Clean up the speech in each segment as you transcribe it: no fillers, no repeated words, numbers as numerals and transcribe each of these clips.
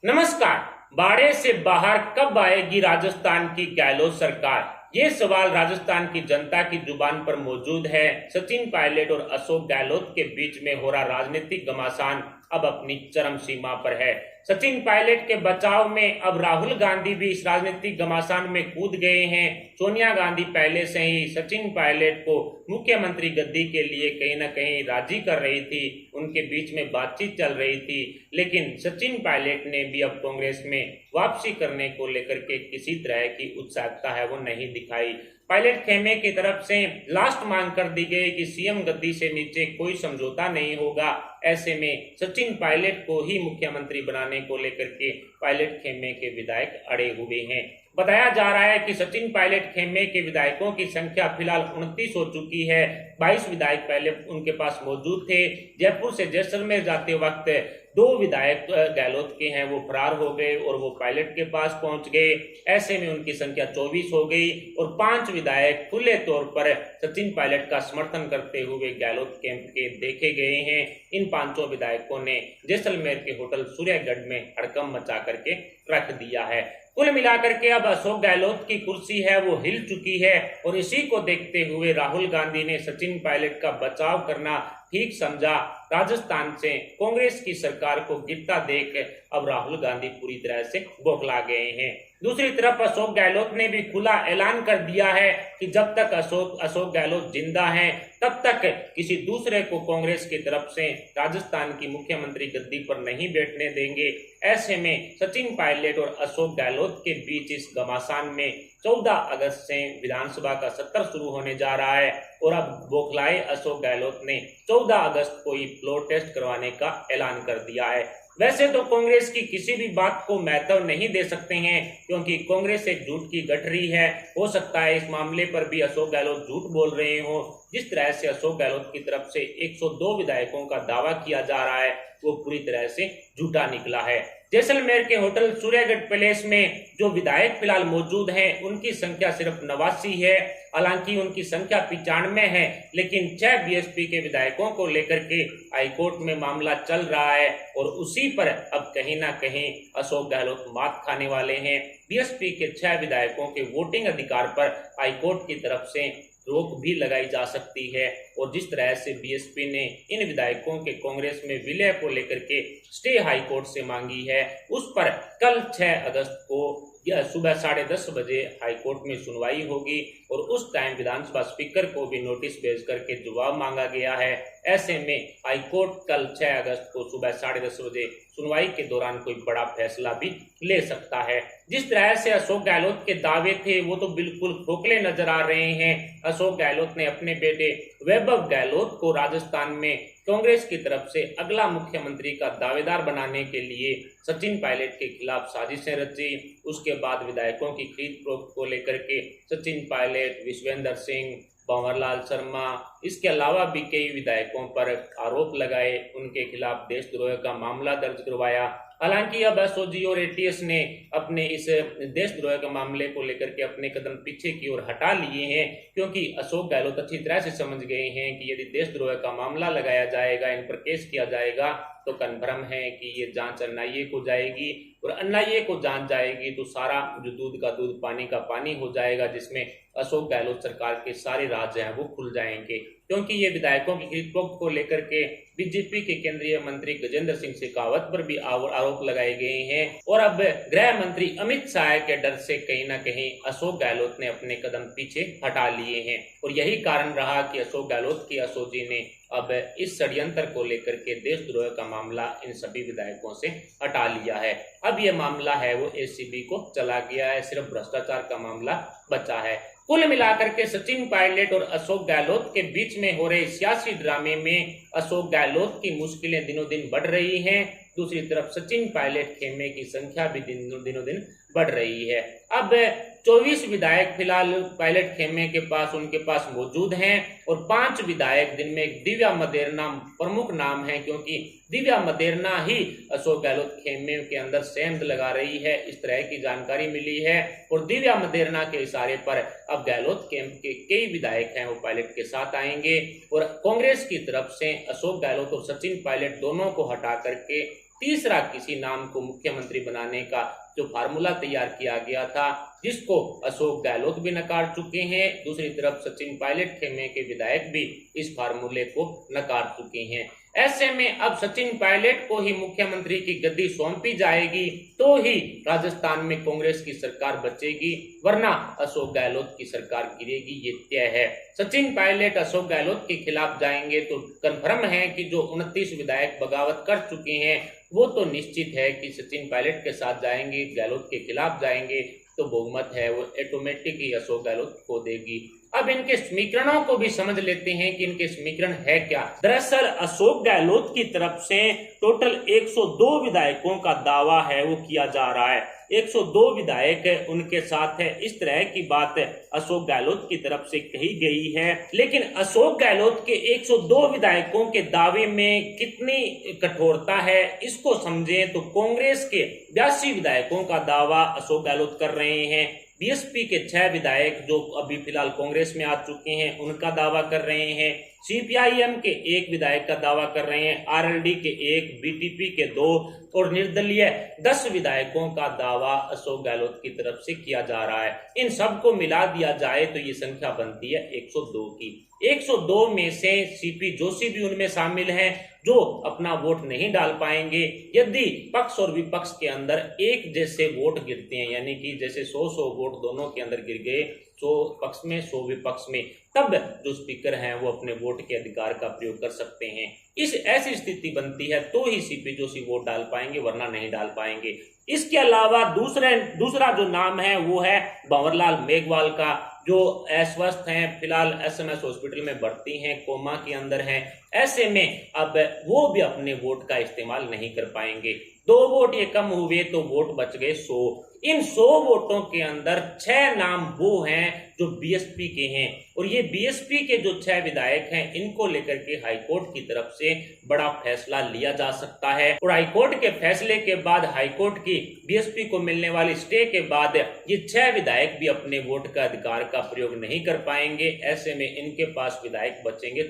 नमस्कार। बाड़े से बाहर कब आएगी राजस्थान की गहलोत सरकार? ये सवाल राजस्थान की जनता की जुबान पर मौजूद है। सचिन पायलट और अशोक गहलोत के बीच में हो रहा राजनीतिक घमासान अब अपनी चरम सीमा पर है। सचिन पायलट के बचाव में अब राहुल गांधी भी इस राजनीतिक घमासान में कूद गए हैं। सोनिया गांधी पहले से ही सचिन पायलट को मुख्यमंत्री गद्दी के लिए कहीं ना कहीं राजी कर रही थी, उनके बीच में बातचीत चल रही थी। लेकिन सचिन पायलट ने भी अब कांग्रेस में वापसी करने को लेकर के किसी तरह की उत्सुकता है वो नहीं दिखाई। पायलट खेमे की तरफ से लास्ट मांग कर दी गई कि सीएम गद्दी से नीचे कोई समझौता नहीं होगा। ऐसे में सचिन पायलट को ही मुख्यमंत्री बनाने को लेकर के पायलट खेमे के विधायक अड़े हुए हैं। बताया जा रहा है कि सचिन पायलट खेमे के विधायकों की संख्या फिलहाल 29 हो चुकी है। 22 विधायक पहले उनके पास मौजूद थे। जयपुर से जैसलमेर जाते वक्त 2 विधायक गहलोत के हैं वो फरार हो गए और वो पायलट के पास पहुंच गए। ऐसे में उनकी संख्या 24 हो गई और 5 विधायक खुले तौर पर सचिन पायलट का समर्थन करते हुए गहलोत कैंप के देखे गए हैं। इन 5 विधायकों ने जैसलमेर के होटल सूर्यगढ़ में हड़कंप मचा करके रख दिया है। कुल मिलाकर के अब अशोक गहलोत की कुर्सी है वो हिल चुकी है और इसी को देखते हुए राहुल गांधी ने सचिन पायलट का बचाव करना ठीक समझा। राजस्थान से कांग्रेस की सरकार को गिरता देख अब राहुल गांधी पूरी तरह से बौखला गए हैं। दूसरी तरफ अशोक गहलोत ने भी खुला ऐलान कर दिया है कि जब तक अशोक गहलोत जिंदा हैं तब तक किसी दूसरे को कांग्रेस की तरफ से राजस्थान की मुख्यमंत्री गद्दी पर नहीं बैठने देंगे। ऐसे में सचिन पायलट और अशोक गहलोत के बीच इस घमासान में 14 अगस्त से विधानसभा का सत्र शुरू होने जा रहा है और अब बौखलाए अशोक गहलोत ने 14 अगस्त को ही फ्लोर टेस्ट करवाने का ऐलान कर दिया है। वैसे तो कांग्रेस की किसी भी बात को महत्व नहीं दे सकते हैं क्योंकि कांग्रेस एक झूठ की गठरी है। हो सकता है इस मामले पर भी अशोक गहलोत झूठ बोल रहे हो। जिस तरह से अशोक गहलोत की तरफ से 102 विधायकों का दावा किया जा रहा है वो पूरी तरह से झूठा निकला है। जैसलमेर के होटल सूर्यगढ़ पैलेस में जो विधायक फिलहाल मौजूद हैं उनकी संख्या सिर्फ 89 है। हालांकि उनकी संख्या 95 है, लेकिन 6 बीएसपी के विधायकों को लेकर के हाईकोर्ट में मामला चल रहा है और उसी पर अब कहीं ना कहीं अशोक गहलोत मात खाने वाले हैं। बीएसपी के 6 विधायकों के वोटिंग अधिकार पर हाईकोर्ट की तरफ से रोक भी लगाई जा सकती है और जिस तरह से बीएसपी ने इन विधायकों के कांग्रेस में विलय को लेकर के स्टे हाईकोर्ट से मांगी है, उस पर कल 6 अगस्त को सुबह 10:30 बजे हाईकोर्ट में सुनवाई होगी और उस टाइम विधानसभा स्पीकर को भी नोटिस भेज करके जवाब मांगा गया है। ऐसे में हाईकोर्ट कल 6 अगस्त को सुबह 10:30 बजे सुनवाई के दौरान कोई बड़ा फैसला भी ले सकता है। जिस तरह से अशोक गहलोत के दावे थे वो तो बिल्कुल खोखले नजर आ रहे हैं। अशोक गहलोत ने अपने बेटे वैभव गहलोत को राजस्थान में कांग्रेस की तरफ से अगला मुख्यमंत्री का दावेदार बनाने के लिए सचिन पायलट के खिलाफ साजिशें रची। उसके बाद विधायकों की खरीद फरोख्त को लेकर के सचिन पायलट, विश्वेंद्र सिंह, भंवरलाल शर्मा, इसके अलावा भी कई विधायकों पर आरोप लगाए, उनके खिलाफ देशद्रोह का मामला दर्ज करवाया। हालांकि अब एसओजी और एटीएस ने अपने इस देशद्रोह के मामले को लेकर के अपने कदम पीछे की ओर हटा लिए हैं क्योंकि अशोक गहलोत अच्छी तरह से समझ गए हैं कि यदि देशद्रोह का मामला लगाया जाएगा, इन पर केस किया जाएगा तो कन्फर्म है कि ये जांच एनआईए को जाएगी और एनआईए को जांच जाएगी तो सारा जो दूध का दूध पानी का पानी हो जाएगा, जिसमें अशोक गहलोत सरकार के सारे राज हैं वो खुल जाएंगे। क्योंकि ये विधायकों की खरीद फरोख्त को लेकर के बीजेपी के केंद्रीय मंत्री गजेंद्र सिंह शेखावत पर भी आरोप लगाए गए हैं और अब गृह मंत्री अमित शाह के डर से कहीं ना कहीं अशोक गहलोत ने अपने कदम पीछे हटा लिए हैं और यही कारण रहा कि अशोक गहलोत की एसओजी ने अब इस षड्यंत्र को लेकर के देशद्रोह का मामला इन सभी विधायकों से हटा लिया है। अब ये मामला है वो एसीबी को चला गया है, सिर्फ भ्रष्टाचार का मामला बचा है। कुल मिलाकर के सचिन पायलट और अशोक गहलोत के बीच में हो रहे सियासी ड्रामे में अशोक गहलोत की मुश्किलें दिनों दिन बढ़ रही हैं। दूसरी तरफ सचिन पायलट खेमे की संख्या भी दिनों दिन बढ़ रही है। अब 24 विधायक फिलहाल पायलट खेमे के पास उनके पास मौजूद हैं और 5 विधायक जिनमें दिव्या मदेरना प्रमुख नाम है क्योंकि दिव्या मदेरना ही अशोक गहलोत खेमे के अंदर सेंध लगा रही है, इस तरह की जानकारी मिली है और दिव्या मदेरना के इशारे पर अब गहलोत कैंप के कई विधायक हैं वो पायलट के साथ आएंगे और कांग्रेस की तरफ से अशोक गहलोत और सचिन पायलट दोनों को हटा करके तीसरा किसी नाम को मुख्यमंत्री बनाने का जो फार्मूला तैयार किया गया था, जिसको अशोक गहलोत भी नकार चुके हैं। दूसरी तरफ सचिन पायलट खेमे के विधायक भी इस फार्मूले को नकार चुके हैं। ऐसे में अब सचिन पायलट को ही मुख्यमंत्री की गद्दी सौंपी जाएगी तो ही राजस्थान में कांग्रेस की सरकार बचेगी, वरना अशोक गहलोत की सरकार गिरेगी, ये तय है। सचिन पायलट अशोक गहलोत के खिलाफ जाएंगे तो कन्फर्म है कि जो 29 विधायक बगावत कर चुके हैं वो तो निश्चित है कि सचिन पायलट के साथ जाएंगे, गहलोत के खिलाफ जाएंगे तो बहुमत है वो ऑटोमेटिक ही अशोक गहलोत खो देगी। अब इनके समीकरणों को भी समझ लेते हैं कि इनके समीकरण है क्या। दरअसल अशोक गहलोत की तरफ से टोटल 102 विधायकों का दावा है वो किया जा रहा है। 102 विधायक उनके साथ है, इस तरह की बात अशोक गहलोत की तरफ से कही गई है। लेकिन अशोक गहलोत के 102 विधायकों के दावे में कितनी कठोरता है इसको समझें तो कांग्रेस के 82 विधायकों का दावा अशोक गहलोत कर रहे हैं। बीएसपी के 6 विधायक जो अभी फिलहाल कांग्रेस में आ चुके हैं उनका दावा कर रहे हैं। सीपीआईएम के 1 विधायक का दावा कर रहे हैं, आरएलडी के 1, बीटीपी के 2 और निर्दलीय 10 विधायकों का दावा अशोक गहलोत की तरफ से किया जा रहा है। इन सबको मिला दिया जाए तो ये संख्या बनती है 102 की। 102 में से सीपी जोशी भी उनमें शामिल हैं जो अपना वोट नहीं डाल पाएंगे। यदि पक्ष और विपक्ष के अंदर एक जैसे वोट गिरते हैं, यानी कि जैसे 100 वोट दोनों के अंदर गिर गए, 100 पक्ष में 100 विपक्ष में, तब जो स्पीकर हैं वो अपने वोट के अधिकार का प्रयोग कर सकते हैं। इस ऐसी स्थिति बनती है तो ही सीपी जोशी वोट डाल पाएंगे, वरना नहीं डाल पाएंगे। इसके अलावा दूसरा जो नाम है वो है भंवरलाल मेघवाल का, जो अस्वस्थ हैं, फिलहाल एसएमएस हॉस्पिटल में भर्ती हैं, कोमा के अंदर हैं। ऐसे में अब वो भी अपने वोट का इस्तेमाल नहीं कर पाएंगे। 2 वोट ये कम हुए तो वोट बच गए 100। इन 100 वोटों के अंदर 6 नाम वो हैं जो बीएसपी के हैं, और ये बीएसपी के जो 6 विधायक हैं इनको लेकर के हाईकोर्ट की तरफ से बड़ा फैसला लिया जा सकता है। और हाईकोर्ट के फैसले के बाद, हाईकोर्ट की बीएसपी को मिलने वाली स्टे के बाद ये 6 विधायक भी अपने वोट का अधिकार का प्रयोग नहीं कर पाएंगे। ऐसे में इनके पास विधायक बचेंगे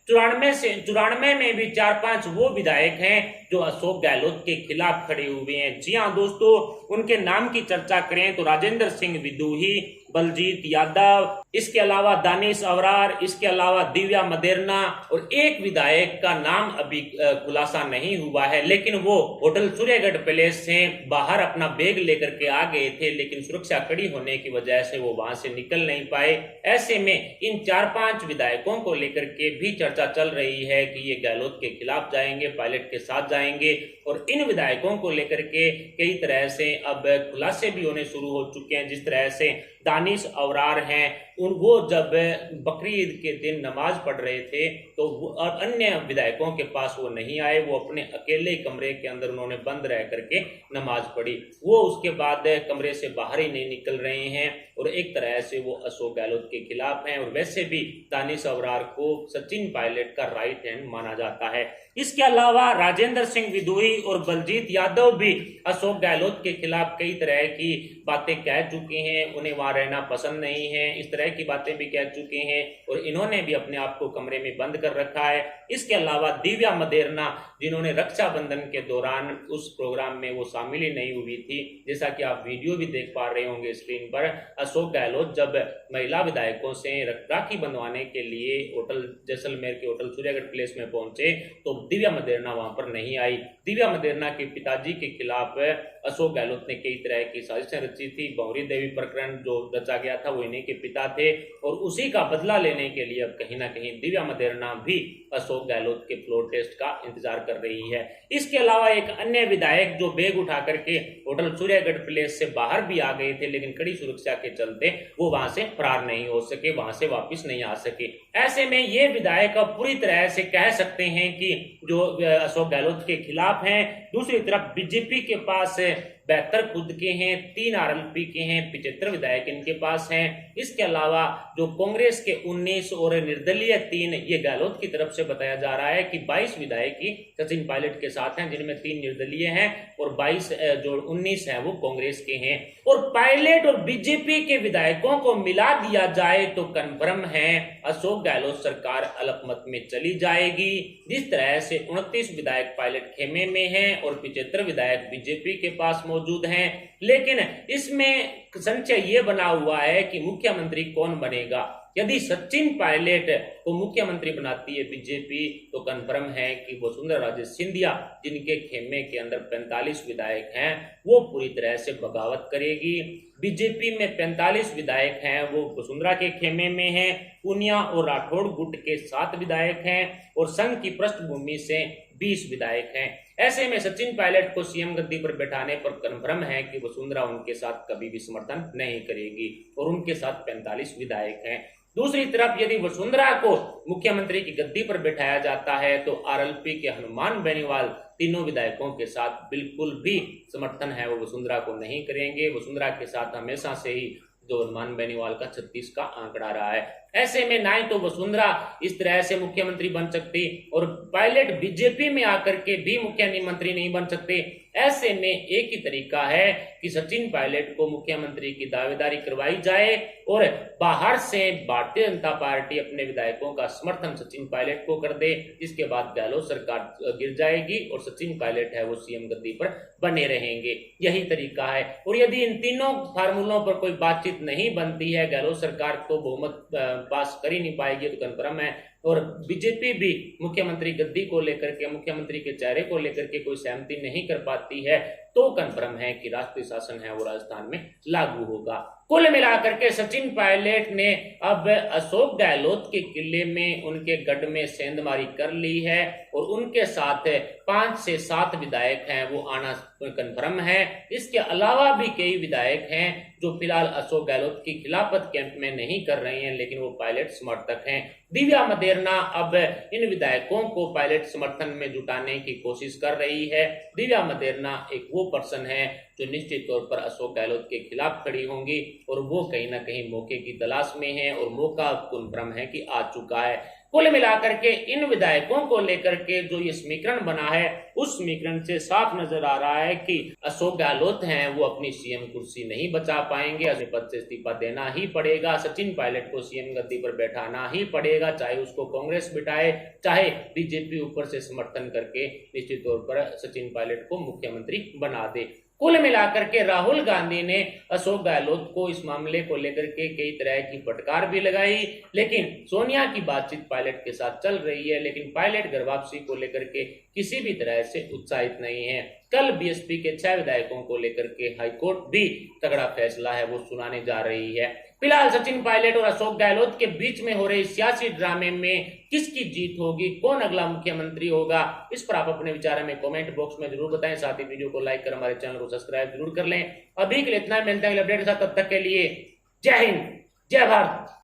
94 में भी 4-5 वो विधायक हैं जो अशोक गहलोत के खिलाफ खड़े हुए हैं। जी हाँ दोस्तों, उनके नाम की चर्चा करें तो राजेंद्र सिंह विदुही, बलजीत यादव, इसके अलावा दानिश अवरार, इसके अलावा दिव्या मदेरना, और एक विधायक का नाम अभी खुलासा नहीं हुआ है, लेकिन वो होटल सूर्यगढ़ पैलेस से बाहर अपना बैग लेकर के आ गए थे, लेकिन सुरक्षा कड़ी होने की वजह से वो वहां से निकल नहीं पाए। ऐसे में इन 4-5 विधायकों को लेकर के भी चर्चा चल रही है कि ये गहलोत के खिलाफ जाएंगे, पायलट के साथ जाएंगे, और इन विधायकों को लेकर के कई तरह से अब खुलासे भी होने शुरू हो चुके हैं। जिस तरह से दानिश अवरार हैं, वो जब बकरी ईद के दिन नमाज पढ़ रहे थे तो और अन्य विधायकों के पास वो नहीं आए, वो अपने अकेले कमरे के अंदर उन्होंने बंद रह करके नमाज पढ़ी। वो उसके बाद कमरे से बाहर ही नहीं निकल रहे हैं, और एक तरह से वो अशोक गहलोत के खिलाफ हैं। और वैसे भी दानिश अवरार को सचिन पायलट का राइट हैंड माना जाता है। इसके अलावा राजेंद्र सिंह विदुही और बलजीत यादव भी अशोक गहलोत के खिलाफ कई तरह की बातें कह चुके हैं, उन्हें वहां रहना पसंद नहीं है, इस तरह की बातें भी कह चुके हैं, और इन्होंने भी अपने आप को कमरे में बंद कर रखा है। इसके अलावा दिव्या मदेरना, जिन्होंने रक्षाबंधन के दौरान उस प्रोग्राम में वो शामिल ही नहीं हुई थी, जैसा कि आप वीडियो भी देख पा रहे होंगे स्क्रीन पर। अशोक गहलोत जब महिला विधायकों से राखी बंधवाने के लिए होटल जैसलमेर के होटल सूर्यगढ़ पैलेस में पहुंचे तो दिव्या मदेरना वहां पर नहीं आई। दिव्या मदेरना के पिताजी के खिलाफ अशोक गहलोत ने कई तरह की साजिशें रची थी। भंवरी देवी प्रकरण जो रचा गया था वो इन्हीं के पिता थे, और उसी का बदला लेने के लिए अब कहीं ना कहीं दिव्या मदेरना भी अशोक गहलोत के फ्लोर टेस्ट का इंतजार कर रही है। इसके अलावा एक अन्य विधायक जो बैग उठा करके होटल सूर्यगढ़ पैलेस से बाहर भी आ गए थे, लेकिन कड़ी सुरक्षा के चलते वो वहां से फरार नहीं हो सके, वहां से वापस नहीं आ सके। ऐसे में ये विधायक अब पूरी तरह से कह सकते हैं कि जो अशोक गहलोत के खिलाफ हैं। दूसरी तरफ बीजेपी के पास 72 खुद के हैं, 3 आरएलपी के हैं, 75 विधायक इनके पास हैं। इसके अलावा जो कांग्रेस के 19 और निर्दलीय 3, ये गहलोत की तरफ से बताया जा रहा है कि 22 विधायक ही सचिन पायलट के साथ हैं, जिनमें 3 निर्दलीय हैं और 22 जो 19 हैं वो कांग्रेस के हैं। और पायलट और बीजेपी के विधायकों को मिला दिया जाए तो कन्फर्म है अशोक गहलोत सरकार अल्पमत में चली जाएगी। जिस तरह से 29 विधायक पायलट खेमे में हैं और 75 विधायक बीजेपी के पास मौजूद हैं, लेकिन इसमें संशय ये बना हुआ है कि मुख्यमंत्री कौन बनेगा। यदि सचिन पायलट को मुख्यमंत्री बनाती है बीजेपी तो कन्फर्म है कि वसुंधरा राजे सिंधिया, जिनके खेमे के अंदर 45 विधायक हैं, वो पूरी तरह से बगावत करेगी। बीजेपी में 45 विधायक हैं, वो वसुंधरा के खेमे में हैं। पूनिया और राठौड़ गुट के 7 विधायक हैं और संघ की पृष्ठभूमि से 20 विधायक हैं। ऐसे में सचिन पायलट को सीएम गद्दी पर बैठाने पर कन्फर्म है कि वसुंधरा उनके साथ कभी भी समर्थन नहीं करेगी और उनके साथ 45 विधायक हैं। दूसरी तरफ यदि वसुंधरा को मुख्यमंत्री की गद्दी पर बैठाया जाता है तो आरएलपी के हनुमान बेनीवाल तीनों विधायकों के साथ बिल्कुल भी समर्थन है वो वसुंधरा को नहीं करेंगे। वसुंधरा के साथ हमेशा से ही जो हनुमान बेनीवाल का 36 का आंकड़ा रहा है। ऐसे में ना ही तो वसुंधरा इस तरह से मुख्यमंत्री बन सकती और पायलट बीजेपी में आकर के भी मुख्यमंत्री नहीं बन सकते। ऐसे में एक ही तरीका है कि सचिन पायलट को मुख्यमंत्री की दावेदारी करवाई जाए और बाहर से भारतीय जनता पार्टी अपने विधायकों का समर्थन सचिन पायलट को कर दे। इसके बाद गहलोत सरकार गिर जाएगी और सचिन पायलट है वो सीएम गद्दी पर बने रहेंगे। यही तरीका है। और यदि इन तीनों फार्मूलों पर कोई बातचीत नहीं बनती है, गहलोत सरकार तो बहुमत पास कर ही नहीं पाएगी, तो कन्फर्म है। और बीजेपी भी मुख्यमंत्री गद्दी को लेकर के, मुख्यमंत्री के चेहरे को लेकर के कोई सहमति नहीं कर पाती है, तो कन्फर्म है कि राष्ट्रीय शासन है वो राजस्थान में लागू होगा। कुल मिलाकर के सचिन पायलट ने अब अशोक गहलोत के किले में, उनके गढ़ में सेंधमारी कर ली है और उनके साथ 5 से 7 विधायक हैं वो आना कन्फर्म है। इसके अलावा भी कई विधायक हैं जो फिलहाल अशोक गहलोत की खिलाफत कैंप में नहीं कर रहे हैं, लेकिन वो पायलट समर्थक हैं। दिव्या मदेरना अब इन विधायकों को पायलट समर्थन में जुटाने की कोशिश कर रही है। दिव्या मदेरना एक वो पर्सन है जो निश्चित तौर पर अशोक गहलोत के खिलाफ खड़ी होंगी और वो कहीं ना कहीं मौके की तलाश में है और मौका कन्फर्म है कि आ चुका है। कुल मिलाकर के इन विधायकों को लेकर के जो ये समीकरण बना है, उस समीकरण से साफ नजर आ रहा है कि अशोक गहलोत हैं वो अपनी सीएम कुर्सी नहीं बचा पाएंगे, अपने पद से इस्तीफा देना ही पड़ेगा। सचिन पायलट को सीएम गद्दी पर बैठाना ही पड़ेगा, चाहे उसको कांग्रेस बिठाए, चाहे बीजेपी ऊपर से समर्थन करके निश्चित तौर पर सचिन पायलट को मुख्यमंत्री बना दे। कुल मिलाकर के राहुल गांधी ने अशोक गहलोत को इस मामले को लेकर के कई तरह की फटकार भी लगाई, लेकिन सोनिया की बातचीत पायलट के साथ चल रही है, लेकिन पायलट घर वापसी को लेकर के किसी भी तरह से उत्साहित नहीं है। कल बीएसपी के 6 विधायकों को लेकर के हाईकोर्ट भी तगड़ा फैसला है वो सुनाने जा रही है। फिलहाल सचिन पायलट और अशोक गहलोत के बीच में हो रहे सियासी ड्रामे में किसकी जीत होगी, कौन अगला मुख्यमंत्री होगा, इस पर आप अपने विचार हमें कमेंट बॉक्स में जरूर बताएं। साथ ही वीडियो को लाइक कर हमारे चैनल को सब्सक्राइब जरूर कर लें। अभी के लिए इतना मिलता है अपडेट के साथ, तब तक के लिए जय हिंद, जय भारत।